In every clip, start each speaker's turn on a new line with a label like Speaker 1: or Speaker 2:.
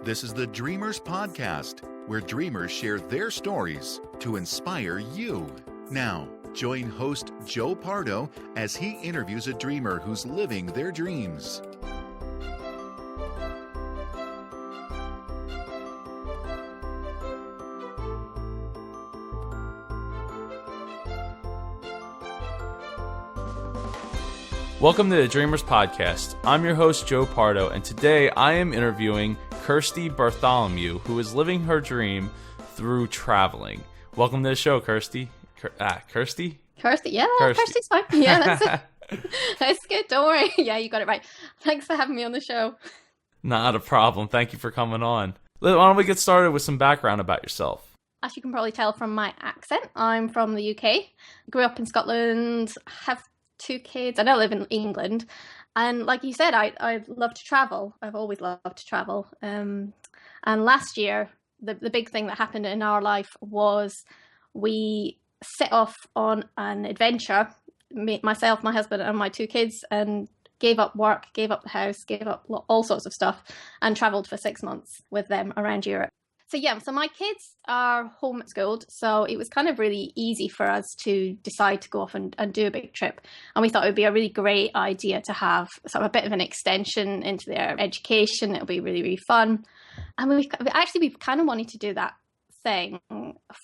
Speaker 1: This is the Dreamers Podcast, where dreamers share their stories to inspire you. Now, join host Joe Pardo as he interviews a dreamer who's living their dreams.
Speaker 2: Welcome to the Dreamers Podcast. I'm your host, Joe Pardo, and today I am interviewing Kirsty Bartholomew, who is living her dream through traveling. Welcome to the show, Kirsty. Kirsty?
Speaker 3: Kirsty, yeah, Kirsty's fine. Yeah, that's that's good. Don't worry. Yeah, you got it right. Thanks for having me on the show.
Speaker 2: Not a problem. Thank you for coming on. Why don't we get started with some background about yourself?
Speaker 3: As you can probably tell from my accent, I'm from the UK. Grew up in Scotland, have 2 kids. I now live in England. And like you said, I love to travel. I've always loved to travel. And last year, the big thing that happened in our life was we set off on an adventure, myself, my husband and my 2 kids, and gave up work, gave up the house, gave up all sorts of stuff, and travelled for 6 months with them around Europe. So my kids are homeschooled, so it was kind of really easy for us to decide to go off and do a big trip. And we thought it would be a really great idea to have sort of a bit of an extension into their education. It'll be really, really fun. And we've kind of wanted to do that thing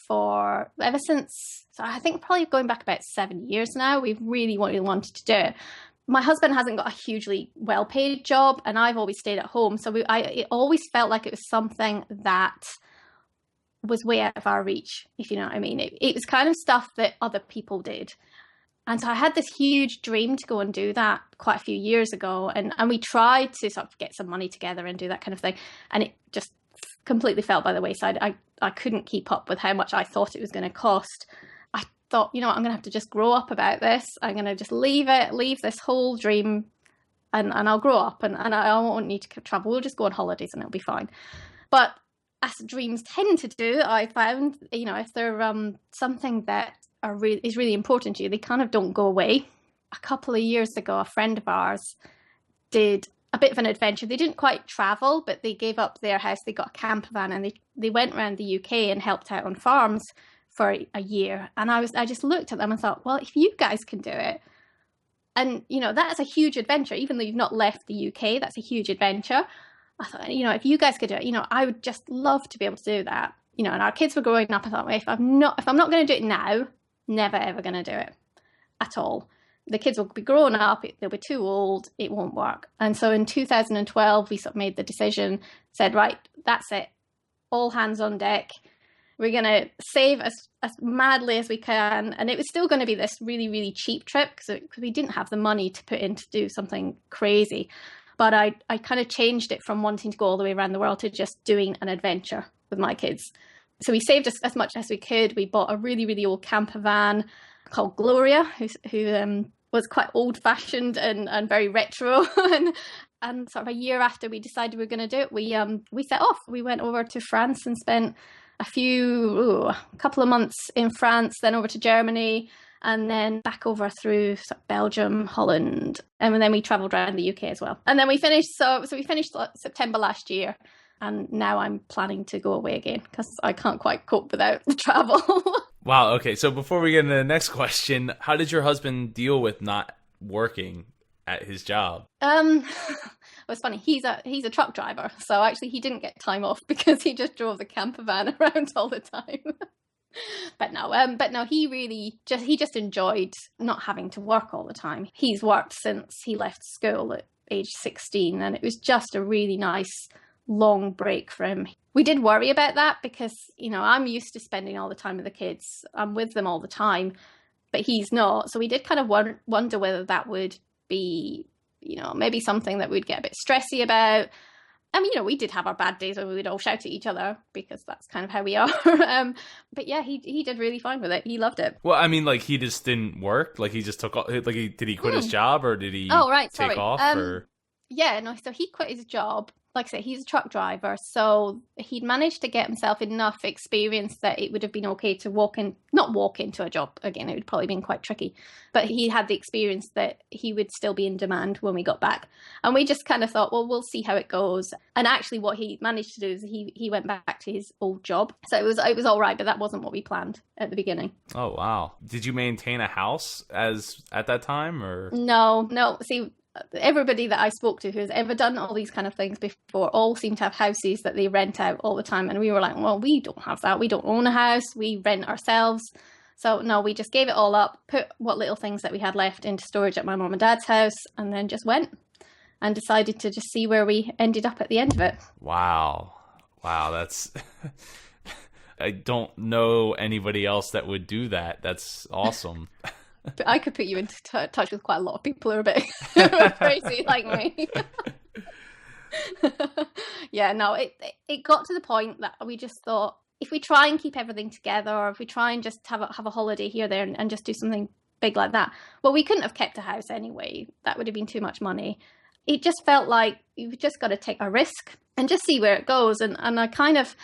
Speaker 3: for ever since, so I think probably going back about 7 years now. We've really wanted to do it. My husband hasn't got a hugely well-paid job, and I've always stayed at home. So it always felt like it was something that was way out of our reach, if you know what I mean. It was kind of stuff that other people did. And so I had this huge dream to go and do that quite a few years ago. And we tried to sort of get some money together and do that kind of thing. And it just completely fell by the wayside. I couldn't keep up with how much I thought it was going to cost. Thought, you know what, I'm going to have to just grow up about this. I'm going to just leave this whole dream, and I'll grow up and I won't need to travel. We'll just go on holidays and it'll be fine. But as dreams tend to do, I found, you know, if they're something that is really important to you, they kind of don't go away. A couple of years ago, a friend of ours did a bit of an adventure. They didn't quite travel, but they gave up their house. They got a camper van and they went around the UK and helped out on farms for a year. And I just looked at them and thought, well, if you guys can do it, and you know, that's a huge adventure, even though you've not left the UK, that's a huge adventure. I thought, you know, if you guys could do it, you know, I would just love to be able to do that. You know, and our kids were growing up. I thought, well, if I'm not going to do it now, never ever going to do it at all. The kids will be grown up, they'll be too old, it won't work. And so in 2012 we sort of made the decision, said, right, that's it, all hands on deck. We're going to save as madly as we can. And it was still going to be this really, really cheap trip because we didn't have the money to put in to do something crazy. But I kind of changed it from wanting to go all the way around the world to just doing an adventure with my kids. So we saved as much as we could. We bought a really, really old camper van called Gloria, who was quite old-fashioned and very retro. and sort of a year after we decided we were going to do it, we set off. We went over to France and spent a couple of months in France, then over to Germany, and then back over through sort of Belgium, Holland, and then we travelled around the UK as well. And then we finished. So we finished September last year, and now I'm planning to go away again because I can't quite cope without the travel.
Speaker 2: Wow. Okay. So before we get into the next question, how did your husband deal with not working at his job?
Speaker 3: Well, it's funny. He's a truck driver, so actually he didn't get time off because he just drove the camper van around all the time. But no, he just enjoyed not having to work all the time. He's worked since he left school at age 16, and it was just a really nice long break for him. We did worry about that because, you know, I'm used to spending all the time with the kids. I'm with them all the time, but he's not. So we did kind of wonder whether that would be, you know, maybe something that we'd get a bit stressy about. I mean, you know, we did have our bad days where we'd all shout at each other because that's kind of how we are. But yeah, he did really fine with it. He loved it.
Speaker 2: Well, I mean, like, he just didn't work? Like, he just took off? Like, did he quit his job, or did he take off? Or?
Speaker 3: Yeah, no, so he quit his job. Like I said, he's a truck driver, so he'd managed to get himself enough experience that it would have been okay to not walk into a job again. It would probably been quite tricky, but he had the experience that he would still be in demand when we got back. And we just kind of thought, well, we'll see how it goes. And actually, what he managed to do is he went back to his old job, so it was all right. But that wasn't what we planned at the beginning.
Speaker 2: Oh wow! Did you maintain a house at that time, or
Speaker 3: no? See, everybody that I spoke to who's ever done all these kind of things before all seem to have houses that they rent out all the time. And we were like, well, we don't have that. We don't own a house. We rent ourselves. So no, we just gave it all up, put what little things that we had left into storage at my mom and dad's house, and then just went and decided to just see where we ended up at the end of it.
Speaker 2: Wow, that's I don't know anybody else that would do that. That's awesome.
Speaker 3: But I could put you into touch with quite a lot of people who are a bit crazy like me. Yeah, no, it got to the point that we just thought, if we try and keep everything together, or if we try and just have a holiday here, there, and just do something big like that, well, we couldn't have kept a house anyway. That would have been too much money. It just felt like you've just got to take a risk and just see where it goes. And I kind of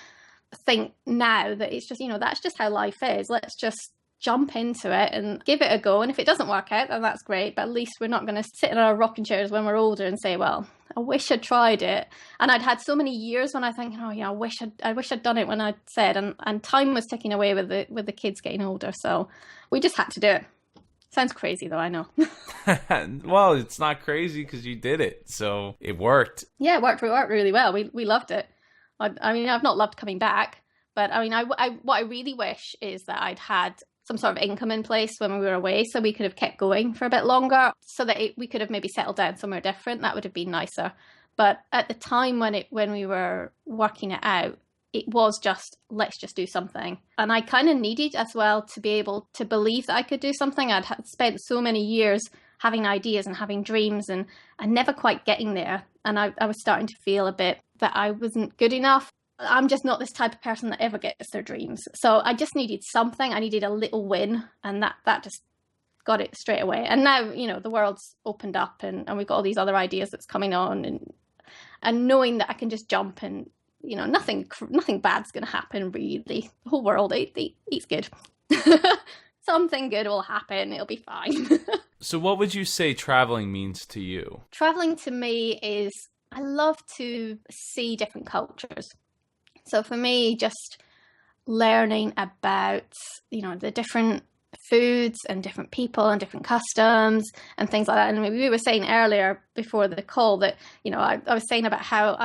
Speaker 3: think now that it's just, that's just how life is. Let's just jump into it and give it a go. And if it doesn't work out, then that's great. But at least we're not going to sit in our rocking chairs when we're older and say, well, I wish I'd tried it. And I'd had so many years when I think, oh yeah, I wish I'd done it when I said, and time was ticking away with the kids getting older. So we just had to do it. Sounds crazy though, I know.
Speaker 2: Well, it's not crazy because you did it. So it worked.
Speaker 3: Yeah, it worked really well. We loved it. I mean, I've not loved coming back, but I mean, what I really wish is that I'd had some sort of income in place when we were away, so we could have kept going for a bit longer, so that we could have maybe settled down somewhere different. That would have been nicer. But at the time when we were working it out, it was just, let's just do something. And I kind of needed as well to be able to believe that I could do something. I'd spent so many years having ideas and having dreams and never quite getting there. And I was starting to feel a bit that I wasn't good enough. I'm just not this type of person that ever gets their dreams. So I just needed something. I needed a little win, and that just got it straight away. And now, the world's opened up and we've got all these other ideas that's coming on, and knowing that I can just jump and, nothing bad's going to happen really. The whole world eats good. Something good will happen. It'll be fine.
Speaker 2: So what would you say traveling means to you?
Speaker 3: Traveling to me is, I love to see different cultures. So for me, just learning about, the different foods and different people and different customs and things like that. And we were saying earlier before the call that, I was saying about how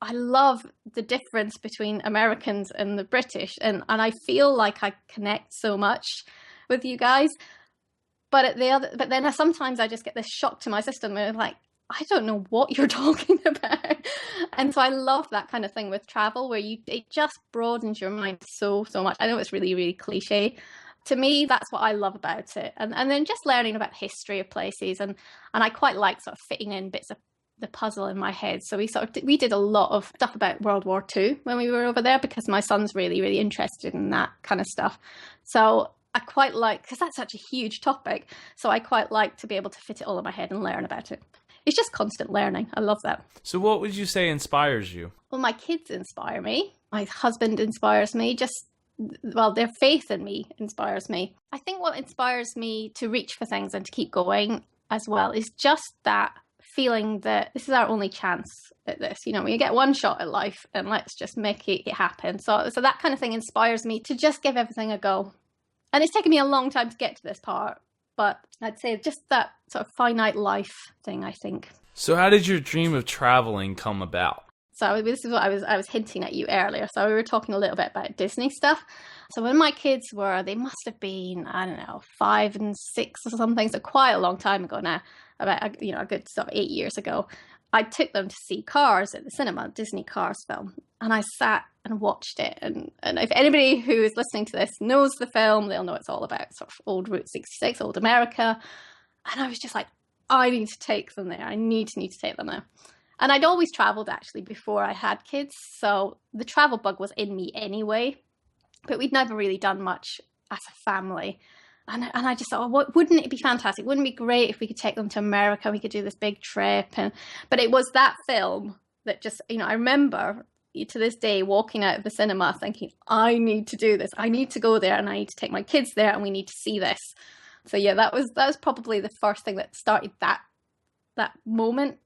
Speaker 3: I love the difference between Americans and the British. And I feel like I connect so much with you guys. But then sometimes I just get this shock to my system where I'm like, I don't know what you're talking about. And so I love that kind of thing with travel, where it just broadens your mind so much. I know it's really, really cliche. To me, that's what I love about it. And then just learning about history of places. And I quite like sort of fitting in bits of the puzzle in my head. So we did a lot of stuff about World War II when we were over there, because my son's really, really interested in that kind of stuff. So I quite like, because that's such a huge topic. So I quite like to be able to fit it all in my head and learn about it. It's just constant learning. I love that.
Speaker 2: So what would you say inspires you?
Speaker 3: Well, my kids inspire me. My husband inspires me. Their faith in me inspires me. I think what inspires me to reach for things and to keep going as well is just that feeling that this is our only chance at this. We get one shot at life, and let's just make it happen. So that kind of thing inspires me to just give everything a go. And it's taken me a long time to get to this part. But I'd say just that sort of finite life thing, I think.
Speaker 2: So how did your dream of traveling come about?
Speaker 3: So this is what I was hinting at you earlier. So we were talking a little bit about Disney stuff. So when my kids they must have been, I don't know, 5 and 6 or something. So quite a long time ago now, about, a good sort of 8 years ago. I took them to see Cars at the cinema, Disney Cars film. And I sat and watched it. And if anybody who is listening to this knows the film, they'll know it's all about sort of old Route 66, old America. And I was just like, I need to take them there. I need to take them there. And I'd always traveled actually before I had kids. So the travel bug was in me anyway. But we'd never really done much as a family. And I just thought, oh, wouldn't it be fantastic? Wouldn't it be great if we could take them to America? We could do this big trip. But it was that film that just, I remember to this day walking out of the cinema thinking, I need to do this. I need to go there, and I need to take my kids there, and we need to see this. So yeah, that was probably the first thing that started that moment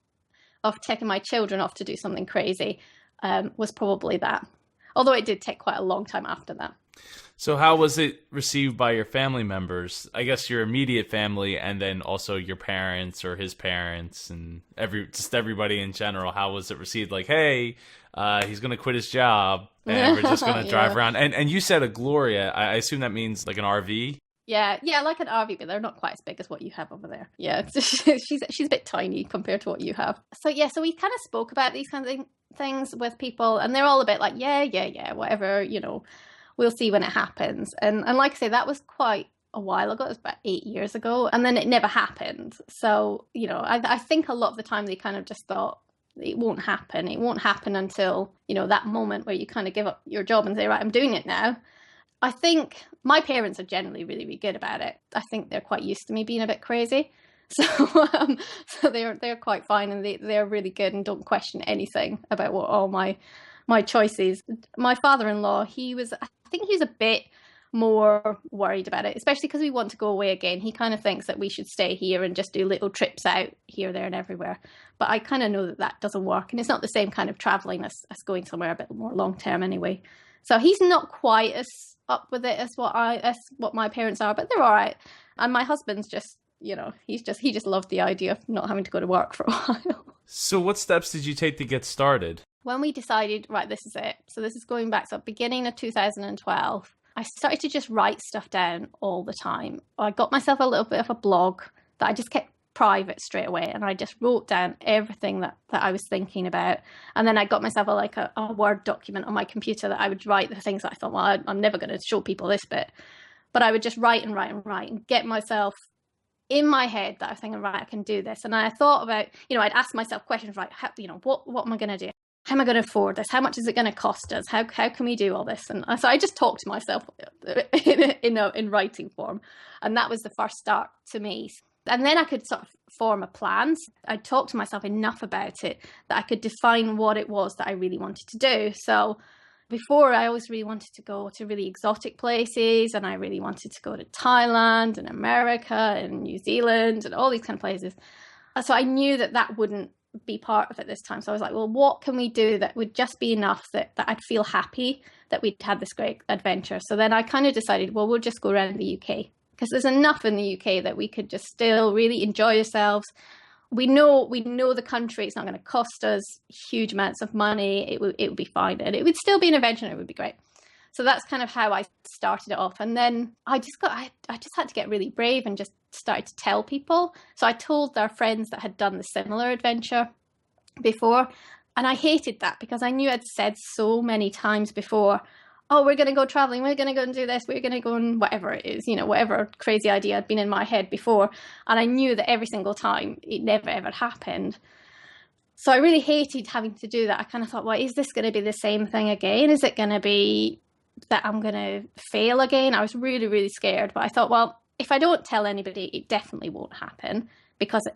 Speaker 3: of taking my children off to do something crazy, was probably that. Although it did take quite a long time after that.
Speaker 2: So how was it received by your family members? I guess your immediate family, and then also your parents or his parents, and everybody in general. How was it received? Like, hey, he's going to quit his job, and we're just going to drive around. And you said a Gloria. I assume that means like an RV?
Speaker 3: Yeah, like an RV, but they're not quite as big as what you have over there. Yeah, she's a bit tiny compared to what you have. So yeah, so we kind of spoke about these kinds of things with people, and they're all a bit like, yeah, whatever, we'll see when it happens. And like I say, that was quite a while ago. It was about 8 years ago, and then it never happened. So, I think a lot of the time they kind of just thought, it won't happen. It won't happen until, that moment where you kind of give up your job and say, right, I'm doing it now. I think my parents are generally really, really good about it. I think they're quite used to me being a bit crazy. So they're quite fine, and they're really good and don't question anything about what all my choices. My father-in-law, I think he was a bit more worried about it, especially because we want to go away again. He kind of thinks that we should stay here and just do little trips out here, there and everywhere. But I kind of know that doesn't work, and it's not the same kind of traveling as going somewhere a bit more long term anyway. So he's not quite as up with it as what my parents are, but they're all right. And my husband's just, he just loved the idea of not having to go to work for a while.
Speaker 2: So what steps did you take to get started?
Speaker 3: When we decided, right, this is it. So this is going back to beginning of 2012. I started to just write stuff down all the time. I got myself a little bit of a blog that I just kept private straight away, and I just wrote down everything that I was thinking about. And then I got myself a Word document on my computer that I would write the things that I thought, well, I'm never going to show people this bit. But I would just write and get myself in my head that I was thinking, right, I can do this. And I thought about, I'd ask myself questions, right, what am I going to do? How am I going to afford this? How much is it going to cost us? How can we do all this? And so I just talked to myself in writing form. And that was the first start to me. And then I could sort of form a plan. I talked to myself enough about it that I could define what it was that I really wanted to do. So before, I always really wanted to go to really exotic places, and I really wanted to go to Thailand and America and New Zealand and all these kind of places. So I knew that wouldn't be part of it this time. So I was like, well, what can we do that would just be enough that I'd feel happy that we'd had this great adventure? So then I kind of decided, well, we'll just go around the UK, because there's enough in the UK that we could just still really enjoy ourselves. We know the country. It's not going to cost us huge amounts of money. It would be fine, and it would still be an adventure, and it would be great. So that's kind of how I started it off. And then I just had to get really brave and just started to tell people. So I told our friends that had done the similar adventure before, and I hated that because I knew I'd said so many times before, oh, we're going to go traveling, we're going to go and do this, we're going to go and whatever it is, whatever crazy idea had been in my head before. And I knew that every single time it never, ever happened. So I really hated having to do that. I kind of thought, well, is this going to be the same thing again? Is it going to be that I'm going to fail again? I was really, really scared. But I thought, well, if I don't tell anybody, it definitely won't happen, because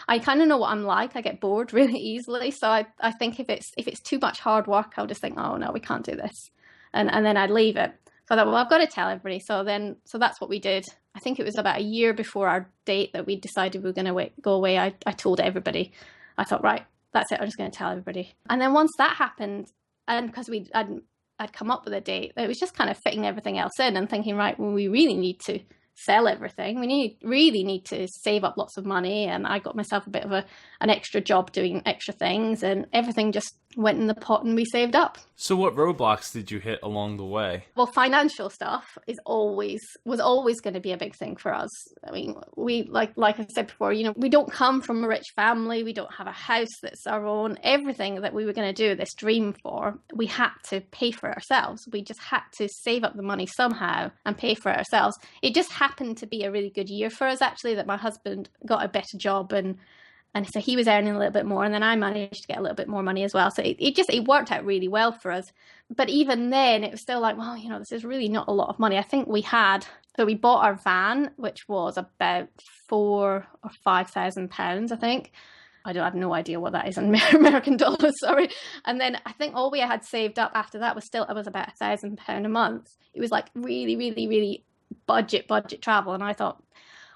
Speaker 3: I kind of know what I'm like. I get bored really easily. So I think if it's too much hard work, I'll just think, oh no, we can't do this. And then I'd leave it. So I thought, well, I've got to tell everybody. So that's what we did. I think it was about a year before our date that we decided we were going to go away. I told everybody. I thought, right, that's it. I'm just going to tell everybody. And then once that happened, and because I'd come up with a date, it was just kind of fitting everything else in and thinking, right, well, we really need to sell everything. We really need to save up lots of money. And I got myself a bit of an extra job doing extra things, and everything just went in the pot and we saved up.
Speaker 2: So what roadblocks did you hit along the way?
Speaker 3: Well, financial stuff was always going to be a big thing for us. I mean, we, like I said before, we don't come from a rich family. We don't have a house that's our own. Everything that we were going to do this dream for, we had to pay for ourselves. We just had to save up the money somehow and pay for it ourselves. It just happened to be a really good year for us, actually, that my husband got a better job, and so he was earning a little bit more, and then I managed to get a little bit more money as well. So it worked out really well for us. But even then, it was still like, well, this is really not a lot of money. I think we had So we bought our van, which was about £4,000 or £5,000, I think. I have no idea what that is in American dollars, sorry. And then I think all we had saved up after that was about £1,000 a month. It was like really, really, really budget travel. And I thought,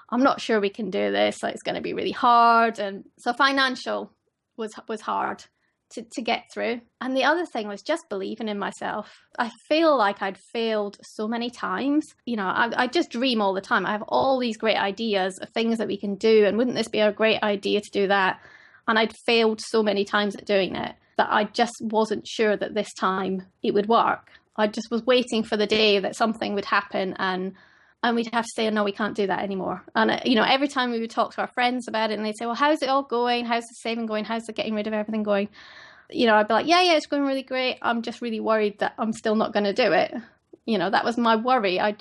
Speaker 3: I'm not sure we can do this. Like, it's going to be really hard. And so financial was hard to get through. And the other thing was just believing in myself. I feel like I'd failed so many times. You know, I just dream all the time. I have all these great ideas of things that we can do. And wouldn't this be a great idea to do that? And I'd failed so many times at doing it that I just wasn't sure that this time it would work. I just was waiting for the day that something would happen and we'd have to say, no, we can't do that anymore. And, you know, every time we would talk to our friends about it and they'd say, well, how's it all going? How's the saving going? How's the getting rid of everything going? You know, I'd be like, yeah, it's going really great. I'm just really worried that I'm still not going to do it. You know, that was my worry. I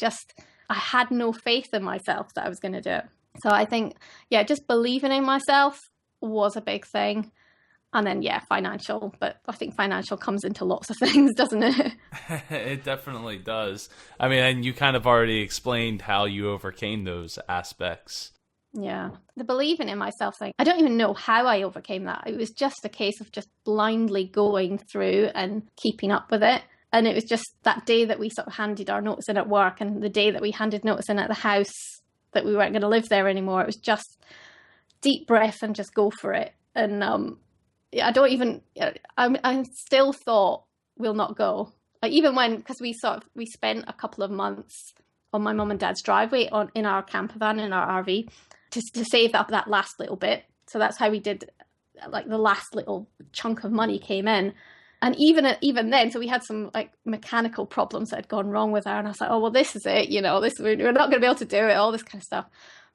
Speaker 3: had no faith in myself that I was going to do it. So I think, yeah, just believing in myself was a big thing. And then, yeah, financial. But I think financial comes into lots of things, doesn't it?
Speaker 2: It definitely does. I mean, and you kind of already explained how you overcame those aspects.
Speaker 3: Yeah. The believing in myself thing, I don't even know how I overcame that. It was just a case of just blindly going through and keeping up with it. And it was just that day that we sort of handed our notice in at work and the day that we handed notice in at the house that we weren't going to live there anymore. It was just deep breath and just go for it. And I still thought we'll not go. Like, even when, because we spent a couple of months on my mum and dad's driveway in our camper van, in our RV, to save up that last little bit. So that's how we did, like, the last little chunk of money came in. And even then, so we had some like mechanical problems that had gone wrong with her. And I was like, oh, well, this is it. You know, we're not going to be able to do it, all this kind of stuff.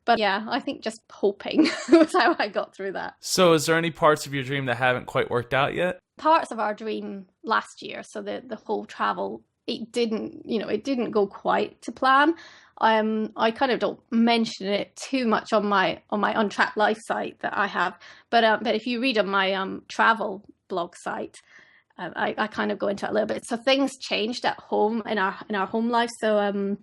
Speaker 3: But yeah, I think just hoping was how I got through that.
Speaker 2: So is there any parts of your dream that haven't quite worked out yet?
Speaker 3: Parts of our dream last year, so the whole travel, it didn't go quite to plan. I kind of don't mention it too much on my Untracked Life site that I have. But if you read on my travel blog site, I kind of go into it a little bit. So things changed at home in our home life. So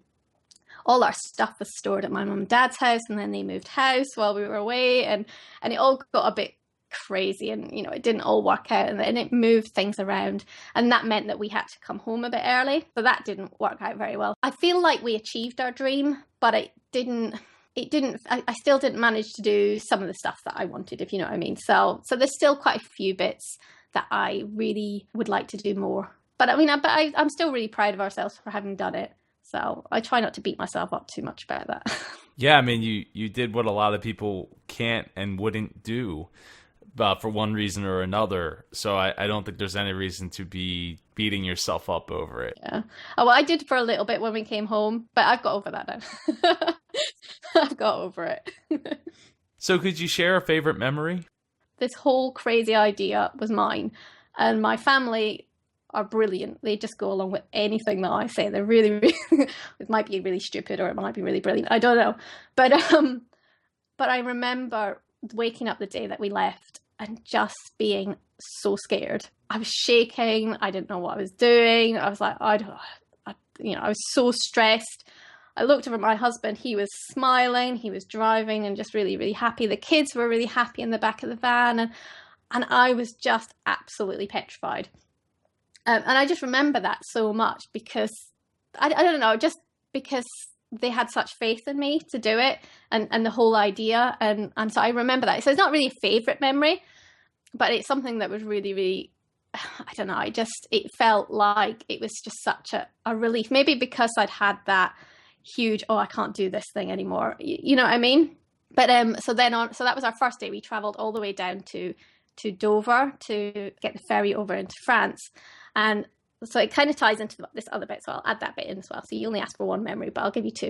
Speaker 3: all our stuff was stored at my mum and dad's house, and then they moved house while we were away, and it all got a bit crazy, and you know, it didn't all work out, and it moved things around, and that meant that we had to come home a bit early. So that didn't work out very well. I feel like we achieved our dream, but I still didn't manage to do some of the stuff that I wanted, if you know what I mean. So there's still quite a few bits that I really would like to do more. But I mean, I'm still really proud of ourselves for having done it. So I try not to beat myself up too much about that.
Speaker 2: Yeah, I mean, you did what a lot of people can't and wouldn't do for one reason or another. So I don't think there's any reason to be beating yourself up over it.
Speaker 3: Yeah. Oh, well, I did for a little bit when we came home, but I've got over that now. I've got over it.
Speaker 2: So could you share a favorite memory?
Speaker 3: This whole crazy idea was mine, and my family are brilliant. They just go along with anything that I say. They're really, really it might be really stupid or it might be really brilliant. I don't know. But I remember waking up the day that we left and just being so scared. I was shaking. I didn't know what I was doing. I was like, I was so stressed. I looked over at my husband. He was smiling. He was driving and just really, really happy. The kids were really happy in the back of the van. And I was just absolutely petrified. And I just remember that so much because, I don't know, just because they had such faith in me to do it and the whole idea. And so I remember that. So it's not really a favourite memory, but it's something that was really, really, I don't know, it felt like it was just such a relief. Maybe because I'd had that huge, I can't do this thing anymore. You know what I mean? But so that was our first day. We travelled all the way down to Dover to get the ferry over into France. And so it kind of ties into this other bit, so I'll add that bit in as well. So you only asked for one memory, but I'll give you two.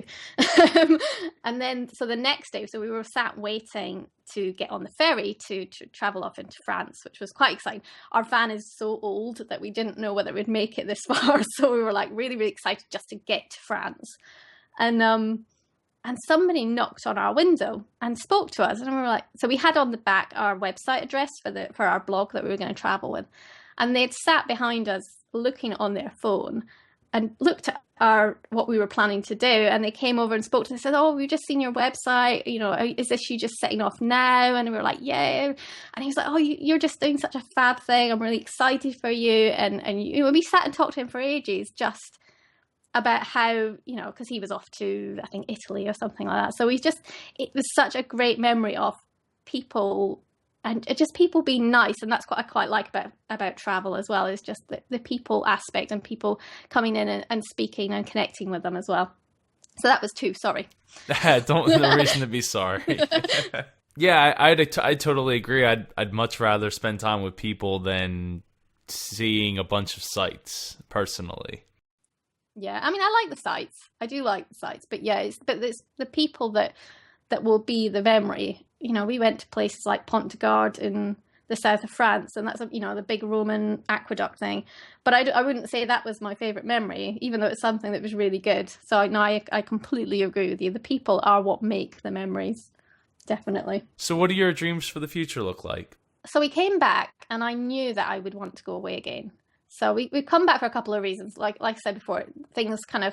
Speaker 3: And then, so the next day, so we were sat waiting to get on the ferry to travel off into France, which was quite exciting. Our van is so old that we didn't know whether we'd make it this far. So we were like really, really excited just to get to France. And somebody knocked on our window and spoke to us. And we were like, so we had on the back our website address for our blog that we were going to travel with. And they'd sat behind us looking on their phone and looked at what we were planning to do, and they came over and spoke to us and said, "Oh, we've just seen your website, is this you just setting off now?" And we were like, "Yeah." And he was like, "Oh, you're just doing such a fab thing. I'm really excited for you." And we sat and talked to him for ages, just about how, because he was off to, I think, Italy or something like that. So it was such a great memory of people, and just people being nice. And that's what I quite like about travel as well, is just the people aspect, and people coming in and speaking and connecting with them as well. So that was two, sorry.
Speaker 2: No reason to be sorry. Yeah, I totally agree. I'd much rather spend time with people than seeing a bunch of sites, personally.
Speaker 3: Yeah, I mean, I like the sites. I do like the sites, but yeah, it's the people that will be the memory. We went to places like Pont de Gard in the south of France, and that's the big Roman aqueduct thing. But I wouldn't say that was my favorite memory, even though it's something that was really good. So I completely agree with you. The people are what make the memories, definitely.
Speaker 2: So what do your dreams for the future look like?
Speaker 3: So we came back, and I knew that I would want to go away again. So we've come back for a couple of reasons. Like I said before, things kind of,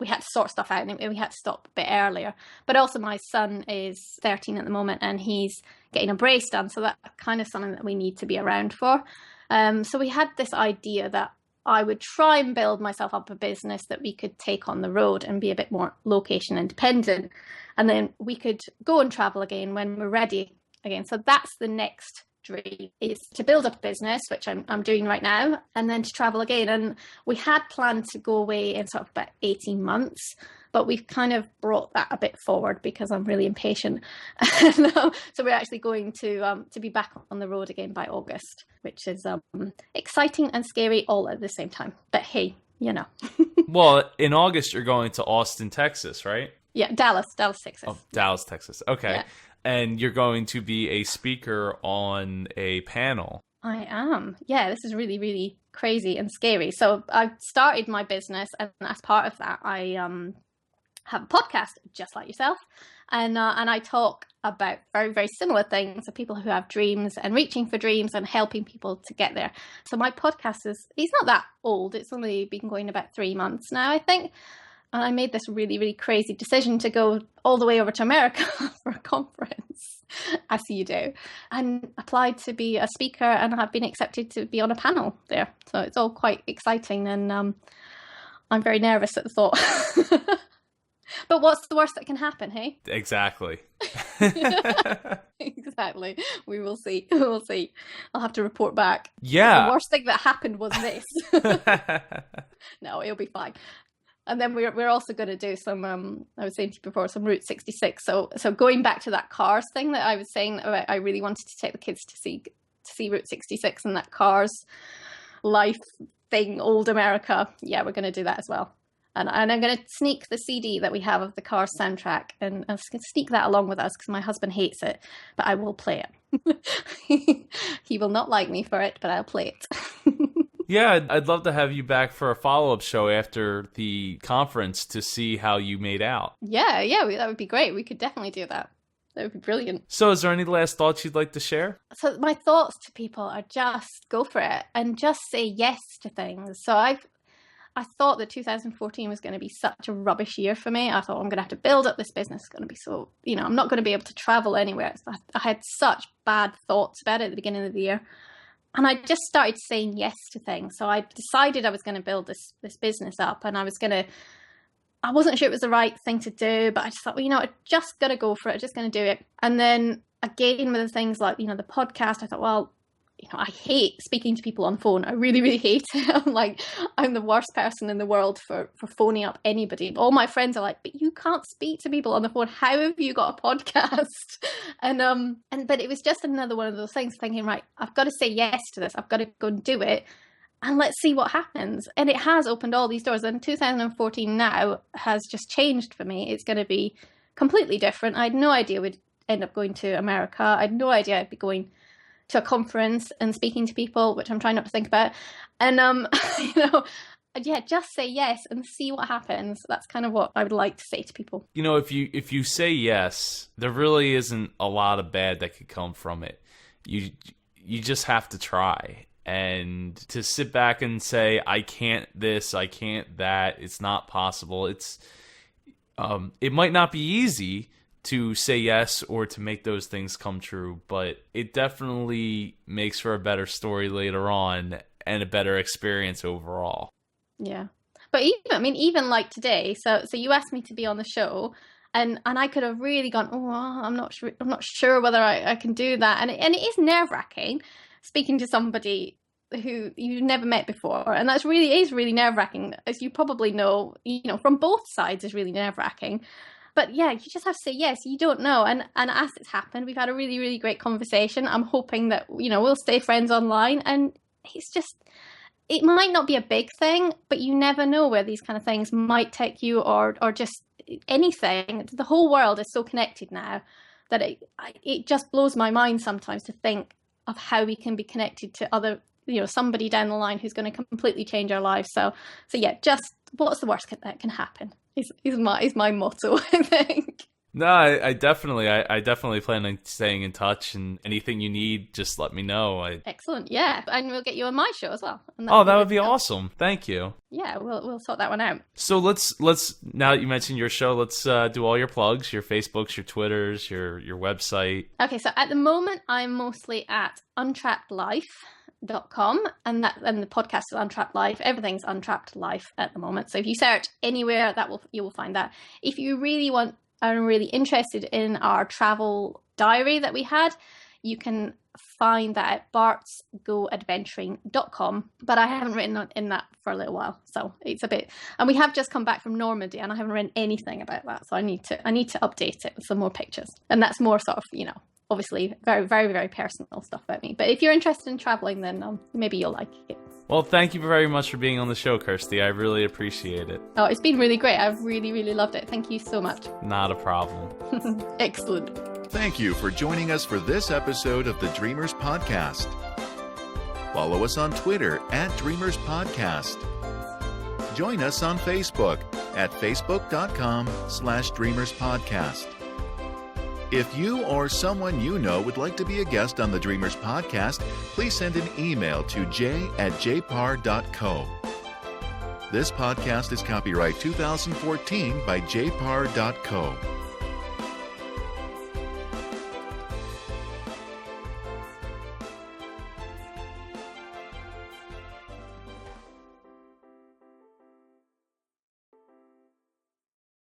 Speaker 3: we had to sort stuff out, and we had to stop a bit earlier. But also my son is 13 at the moment, and he's getting a brace done. So that's kind of something that we need to be around for. So we had this idea that I would try and build myself up a business that we could take on the road and be a bit more location independent. And then we could go and travel again when we're ready again. So that's the next dream, is to build up a business, which I'm doing right now, and then to travel again. And we had planned to go away in sort of about 18 months, but we've kind of brought that a bit forward because I'm really impatient. So we're actually going to be back on the road again by August, which is exciting and scary all at the same time. But hey,
Speaker 2: Well, in August you're going to Austin, Texas, right?
Speaker 3: Yeah, Dallas, Texas.
Speaker 2: Oh, Dallas, Texas. Okay.
Speaker 3: Yeah.
Speaker 2: And you're going to be a speaker on a panel.
Speaker 3: I am. Yeah, this is really, really crazy and scary. So I started my business, and as part of that, I have a podcast just like yourself, and I talk about very, very similar things for people who have dreams and reaching for dreams and helping people to get there. So my podcast it's not that old. It's only been going about 3 months now, I think. And I made this really, really crazy decision to go all the way over to America for a conference, as you do, and applied to be a speaker, and have been accepted to be on a panel there. So it's all quite exciting, and I'm very nervous at the thought. But what's the worst that can happen, hey?
Speaker 2: Exactly.
Speaker 3: Exactly. We will see. We will see. I'll have to report back.
Speaker 2: Yeah.
Speaker 3: The worst thing that happened was this. No, it'll be fine. And then we're also going to do some, I was saying to you before, some Route 66. So going back to that Cars thing that I was saying about, I really wanted to take the kids to see Route 66 and that Cars life thing, old America. Yeah, we're going to do that as well. And I'm going to sneak the CD that we have of the Cars soundtrack, and I'm going to sneak that along with us because my husband hates it, but I will play it. He will not like me for it, but I'll play it.
Speaker 2: Yeah, I'd love to have you back for a follow-up show after the conference to see how you made out. Yeah,
Speaker 3: that would be great. We could definitely do that. That would be brilliant.
Speaker 2: So is there any last thoughts you'd like to share?
Speaker 3: So my thoughts to people are just go for it and just say yes to things. So I thought that 2014 was going to be such a rubbish year for me. I thought, I'm going to have to build up this business. It's going to be so, I'm not going to be able to travel anywhere. I had such bad thoughts about it at the beginning of the year. And I just started saying yes to things. So I decided I was going to build this business up, and I wasn't sure it was the right thing to do, but I just thought, well, I'm just going to go for it. I'm just going to do it. And then again, with the things like, the podcast, I thought, well, I hate speaking to people on phone. I really, really hate it. I'm the worst person in the world for phoning up anybody. All my friends are like, but you can't speak to people on the phone. How have you got a podcast? But it was just another one of those things, thinking, right, I've got to say yes to this. I've got to go and do it, and let's see what happens. And it has opened all these doors. And 2014 now has just changed for me. It's going to be completely different. I had no idea we'd end up going to America. I had no idea I'd be going to a conference and speaking to people, which I'm trying not to think about. And, just say yes and see what happens. That's kind of what I would like to say to people.
Speaker 2: If you say yes, there really isn't a lot of bad that could come from it. You just have to try. and to sit back and say, I can't this, I can't that, it's not possible. It might not be easy to say yes or to make those things come true, but it definitely makes for a better story later on and a better experience overall.
Speaker 3: Yeah. But even like today, so you asked me to be on the show, and I could have really gone, I'm not sure whether I can do that. And it is nerve-wracking speaking to somebody who you never met before, and is really nerve-wracking, as you probably know, from both sides is really nerve-wracking. But yeah, you just have to say yes. You don't know. And as it's happened, we've had a really, really great conversation. I'm hoping that, we'll stay friends online. And it might not be a big thing, but you never know where these kind of things might take you, or just anything. The whole world is so connected now that it just blows my mind sometimes to think of how we can be connected to other, somebody down the line who's going to completely change our lives. So yeah, just what's the worst that can happen is my motto, I think.
Speaker 2: No, I definitely plan on staying in touch, and anything you need, just let me know.
Speaker 3: Excellent, yeah, and we'll get you on my show as well.
Speaker 2: That would be awesome. Thank you.
Speaker 3: Yeah, we'll sort that one out.
Speaker 2: So let's now that you mentioned your show, let's do all your plugs, your Facebooks, your Twitters, your website.
Speaker 3: Okay, so at the moment I'm mostly at untrappedlife.com, and the podcast is Untrapped Life. Everything's Untrapped Life at the moment. So if you search anywhere, you will find that. If you really are really interested in our travel diary that we had, you can find that at bartsgoadventuring.com, but I haven't written in that for a little while, so it's a bit, and we have just come back from Normandy and I haven't written anything about that, so I need to update it with some more pictures, and that's more sort of, obviously very, very, very personal stuff about me. But if you're interested in traveling, then maybe you'll like it.
Speaker 2: Well, thank you very much for being on the show, Kirsty. I really appreciate it.
Speaker 3: Oh, it's been really great. I've really, really loved it. Thank you so much.
Speaker 2: Not a problem.
Speaker 3: Excellent.
Speaker 1: Thank you for joining us for this episode of the Dreamers Podcast. Follow us on Twitter at Dreamers Podcast. Join us on Facebook at facebook.com/Dreamers Podcast. If you or someone you know would like to be a guest on the Dreamers Podcast, please send an email to j@jpar.co. This podcast is copyright 2014 by jpar.co.